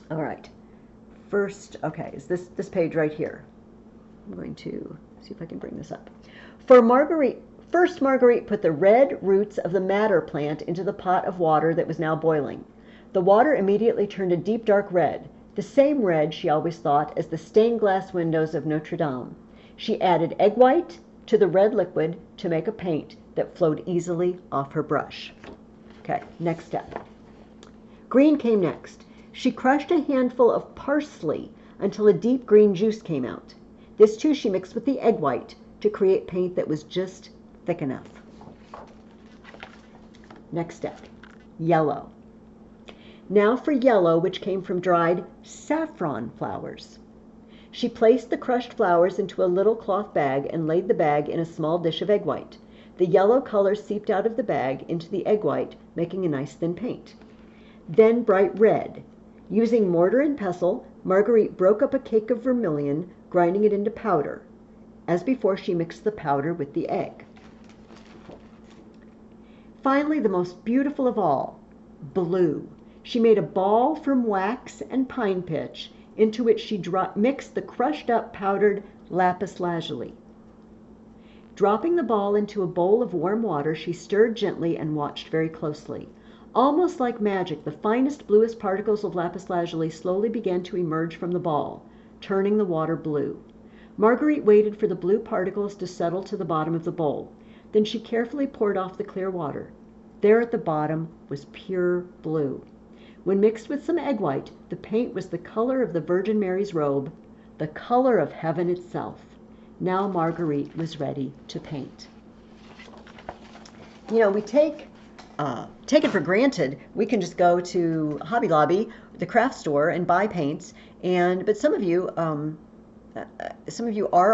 All right. First, okay, is this page right here. I'm going to see if I can bring this up. First Marguerite put the red roots of the madder plant into the pot of water that was now boiling. The water immediately turned a deep dark red, the same red she always thought as the stained glass windows of Notre Dame. She added egg white to the red liquid to make a paint that flowed easily off her brush. Okay, next step. Green came next. She crushed a handful of parsley until a deep green juice came out. This too she mixed with the egg white to create paint that was just thick enough. Next step, yellow. Now for yellow, which came from dried saffron flowers. She placed the crushed flowers into a little cloth bag and laid the bag in a small dish of egg white. The yellow color seeped out of the bag into the egg white, making a nice thin paint. Then bright red. Using mortar and pestle, Marguerite broke up a cake of vermilion, grinding it into powder. As before, she mixed the powder with the egg. Finally, the most beautiful of all, blue. She made a ball from wax and pine pitch, into which she mixed the crushed up powdered lapis lazuli. Dropping the ball into a bowl of warm water, she stirred gently and watched very closely. Almost like magic, the finest, bluest particles of lapis lazuli slowly began to emerge from the ball, turning the water blue. Marguerite waited for the blue particles to settle to the bottom of the bowl. Then she carefully poured off the clear water. There at the bottom was pure blue. When mixed with some egg white, the paint was the color of the Virgin Mary's robe, the color of heaven itself. Now Marguerite was ready to paint. You know, we take it for granted. We can just go to Hobby Lobby, the craft store, and buy paints. But some of you are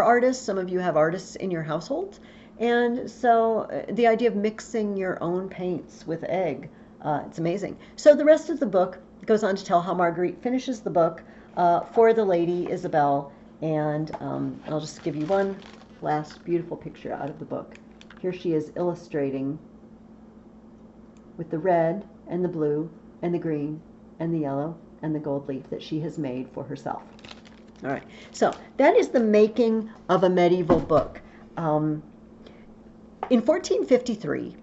artists. Some of you have artists in your household, and so the idea of mixing your own paints with egg, it's amazing. So the rest of the book goes on to tell how Marguerite finishes the book for the Lady Isabel, and I'll just give you one last beautiful picture out of the book. Here she is illustrating with the red and the blue and the green and the yellow and the gold leaf that she has made for herself. All right, so that is the making of a medieval book. In 1453,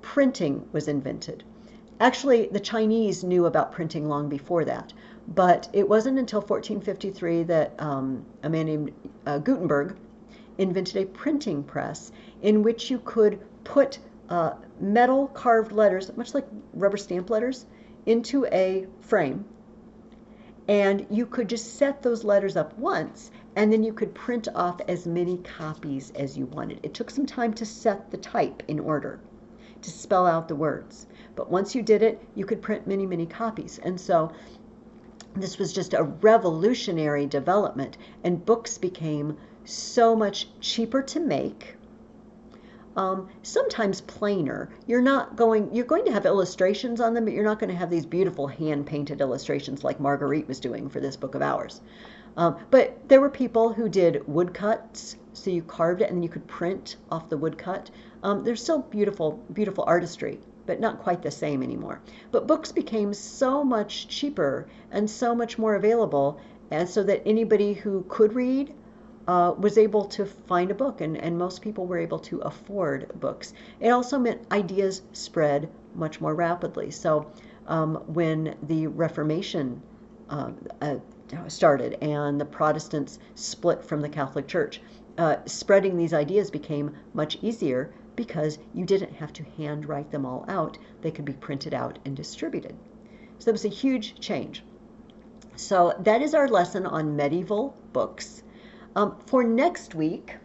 printing was invented. Actually, the Chinese knew about printing long before that, but it wasn't until 1453 that a man named Gutenberg invented a printing press in which you could put metal carved letters, much like rubber stamp letters, into a frame, and you could just set those letters up once, and then you could print off as many copies as you wanted. It took some time to set the type in order, to spell out the words, but once you did it, you could print many, many copies. And so this was just a revolutionary development, and books became so much cheaper to make. Sometimes plainer. You're going to have illustrations on them, but you're not going to have these beautiful hand-painted illustrations like Marguerite was doing for this book of hours. But there were people who did woodcuts, so you carved it and then you could print off the woodcut. There's still beautiful, beautiful artistry, but not quite the same anymore. But books became so much cheaper and so much more available, and so that anybody who could read was able to find a book, and most people were able to afford books. It also meant ideas spread much more rapidly. So when the Reformation started and the Protestants split from the Catholic Church, spreading these ideas became much easier because you didn't have to handwrite them all out. They could be printed out and distributed. So that was a huge change. So that is our lesson on medieval books. For next week,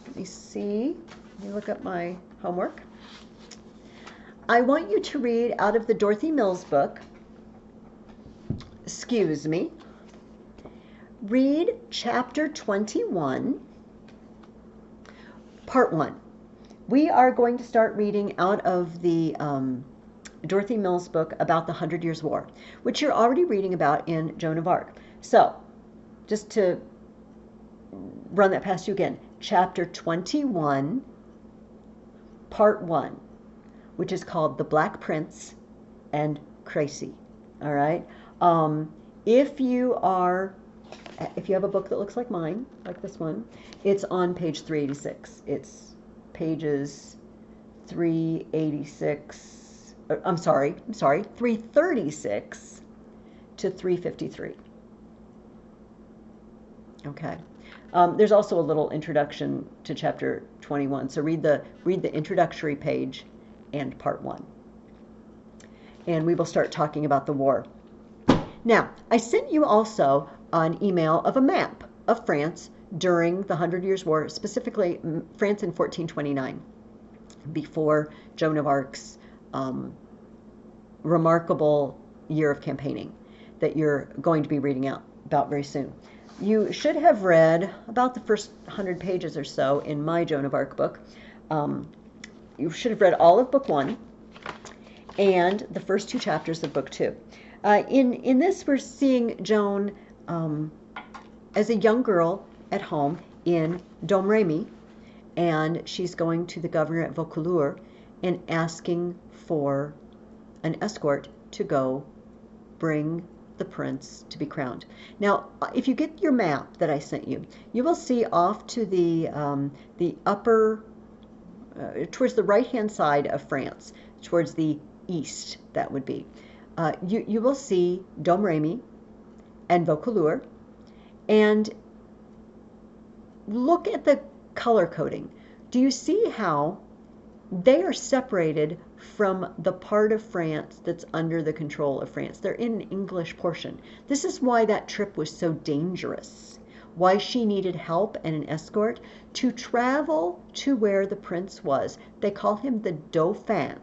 let me see, let me look up my homework. I want you to read out of the Dorothy Mills book, read chapter 21, part 1. We are going to start reading out of the Dorothy Mills book about the 100 Years' War, which you're already reading about in Joan of Arc. So, just to run that past you again, chapter 21, part 1, which is called The Black Prince and Crécy. All right. If you have a book that looks like mine, like this one, it's on page 386. It's pages 386. I'm sorry, 336 to 353. Okay. There's also a little introduction to chapter 21. So read the introductory page and part 1. And we will start talking about the war. Now, I sent you also an email of a map of France during the 100 Years' War, specifically France in 1429, before Joan of Arc's remarkable year of campaigning that you're going to be reading about very soon. You should have read about the first 100 pages or so in my Joan of Arc book. You should have read all of book 1 and the first 2 chapters of book 2. In this, we're seeing Joan as a young girl at home in Domremy, and she's going to the governor at Vaucouleurs and asking for an escort to go bring the prince to be crowned. Now, if you get your map that I sent you, you will see off to the upper, towards the right-hand side of France, towards the east, that would be. You will see Domremy and Vaucouleurs, and look at the color coding. Do you see how they are separated from the part of France that's under the control of France? They're in an English portion. This is why that trip was so dangerous, why she needed help and an escort to travel to where the prince was. They call him the Dauphin,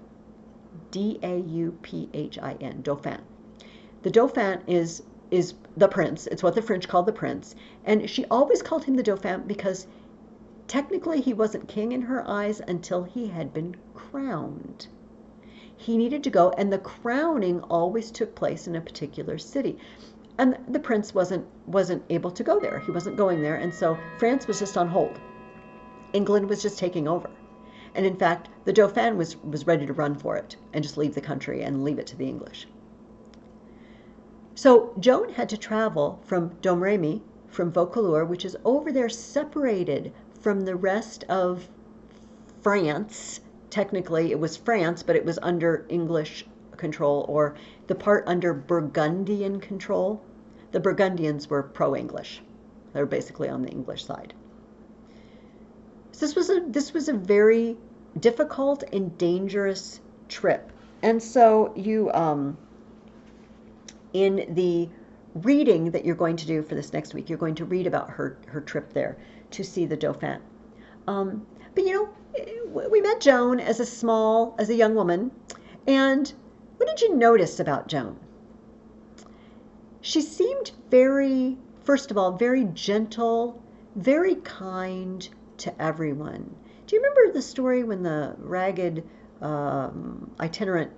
Dauphin, Dauphin. The Dauphin is the prince. It's what the French called the prince. And she always called him the Dauphin because technically he wasn't king in her eyes until he had been crowned. He needed to go, and the crowning always took place in a particular city. And the prince wasn't able to go there. He wasn't going there, and so France was just on hold. England was just taking over. And in fact, the Dauphin was ready to run for it and just leave the country and leave it to the English. So Joan had to travel from Domremy, from Vaucouleurs, which is over there separated from the rest of France. Technically, it was France, but it was under English control, or the part under Burgundian control. The Burgundians were pro-English. They were basically on the English side. So this was a very difficult and dangerous trip. And so you, in the reading that you're going to do for this next week, you're going to read about her trip there to see the Dauphin. But you know, we met Joan as a young woman, and what did you notice about Joan? She seemed very, first of all, very gentle, very kind to everyone. Do you remember the story when the ragged itinerant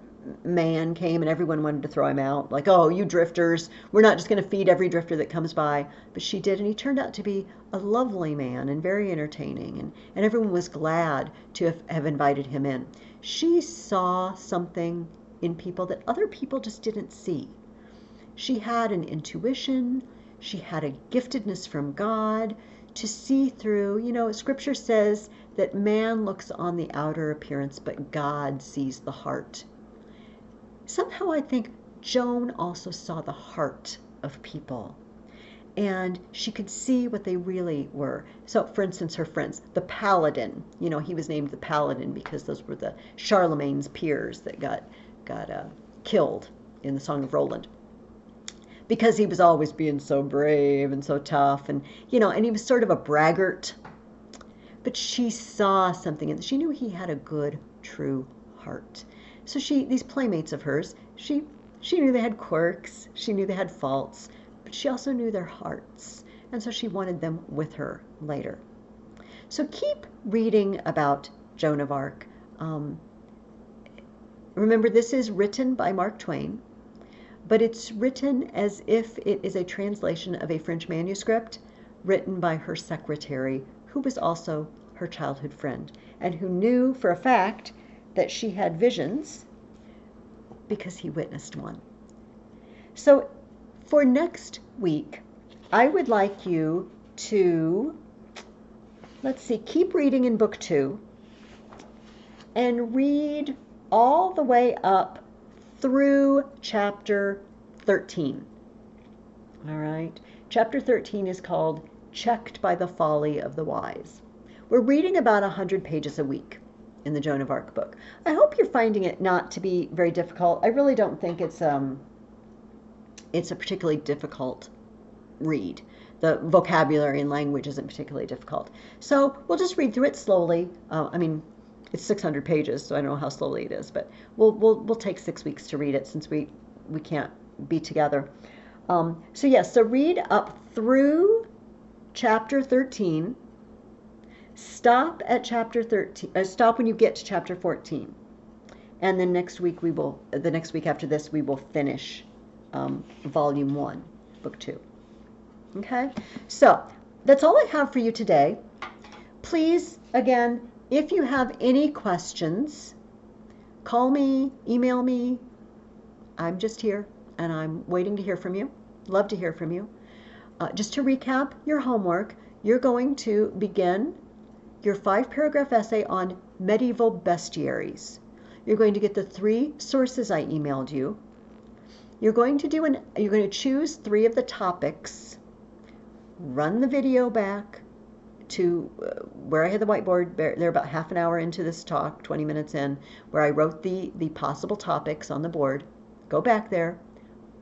man came and everyone wanted to throw him out? Like, oh, you drifters, we're not just going to feed every drifter that comes by. But she did, and he turned out to be a lovely man and very entertaining, and everyone was glad to have invited him in. She saw something in people that other people just didn't see. She had an intuition, she had a giftedness from God to see through. You know, Scripture says that man looks on the outer appearance, but God sees the heart. Somehow I think Joan also saw the heart of people, and she could see what they really were. So, for instance, her friends, the Paladin, you know, he was named the Paladin because those were the Charlemagne's peers that got killed in the Song of Roland, because he was always being so brave and so tough, and you know, and he was sort of a braggart. But she saw something, and she knew he had a good, true heart. So these playmates of hers, she knew they had quirks, she knew they had faults, but she also knew their hearts, and so she wanted them with her later. So keep reading about Joan of Arc. Remember, this is written by Mark Twain, but it's written as if it is a translation of a French manuscript written by her secretary, who was also her childhood friend, and who knew for a fact that she had visions because he witnessed one. So for next week, I would like you to, keep reading in book 2 and read all the way up through chapter 13. All right. Chapter 13 is called Checked by the Folly of the Wise. We're reading about 100 pages a week in the Joan of Arc book. I hope you're finding it not to be very difficult. I really don't think it's a particularly difficult read. The vocabulary and language isn't particularly difficult. So we'll just read through it slowly. It's 600 pages, so I don't know how slowly it is, but we'll take 6 weeks to read it since we can't be together. So read up through chapter 13. Stop at chapter 13. Stop when you get to chapter 14, and then the next week after this, we will finish volume 1, book 2. Okay, so that's all I have for you today. Please, again, if you have any questions, call me, email me. I'm just here. and I'm waiting to hear from you. Love to hear from you. Just to recap your homework, you're going to begin your 5-paragraph essay on medieval bestiaries. You're going to get the 3 sources I emailed you. You're going to choose 3 of the topics, run the video back to where I had the whiteboard. They're about half an hour into this talk, 20 minutes in, where I wrote the possible topics on the board. Go back there,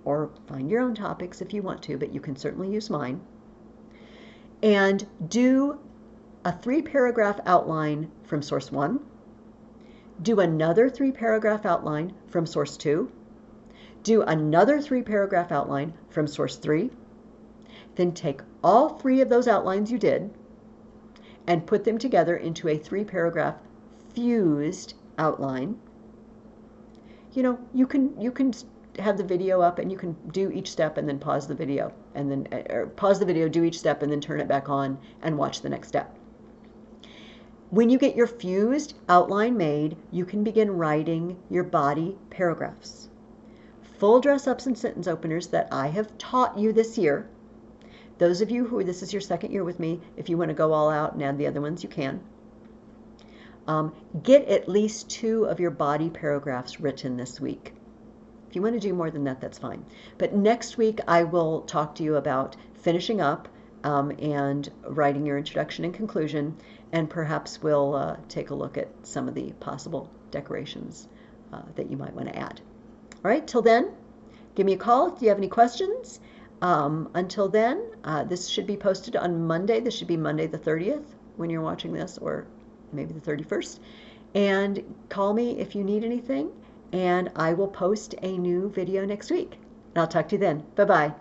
or find your own topics if you want to, but you can certainly use mine. And do a 3-paragraph outline from source 1. Do another 3-paragraph outline from source 2. Do another 3-paragraph outline from source 3. Then take all 3 of those outlines you did and put them together into a 3-paragraph fused outline. You know, you can have the video up and you can do each step and then pause the video, and then pause the video, do each step, and then turn it back on and watch the next step. When you get your fused outline made, you can begin writing your body paragraphs. Full dress-ups and sentence openers that I have taught you this year. Those of you who this is your second year with me, if you want to go all out and add the other ones, you can. Get at least 2 of your body paragraphs written this week. If you want to do more than that, that's fine. But next week, I will talk to you about finishing up and writing your introduction and conclusion, and perhaps we'll take a look at some of the possible decorations that you might want to add. All right, till then, give me a call if you have any questions. Until then, this should be posted on Monday. This should be Monday the 30th when you're watching this, or maybe the 31st. And call me if you need anything, and I will post a new video next week. And I'll talk to you then. Bye-bye.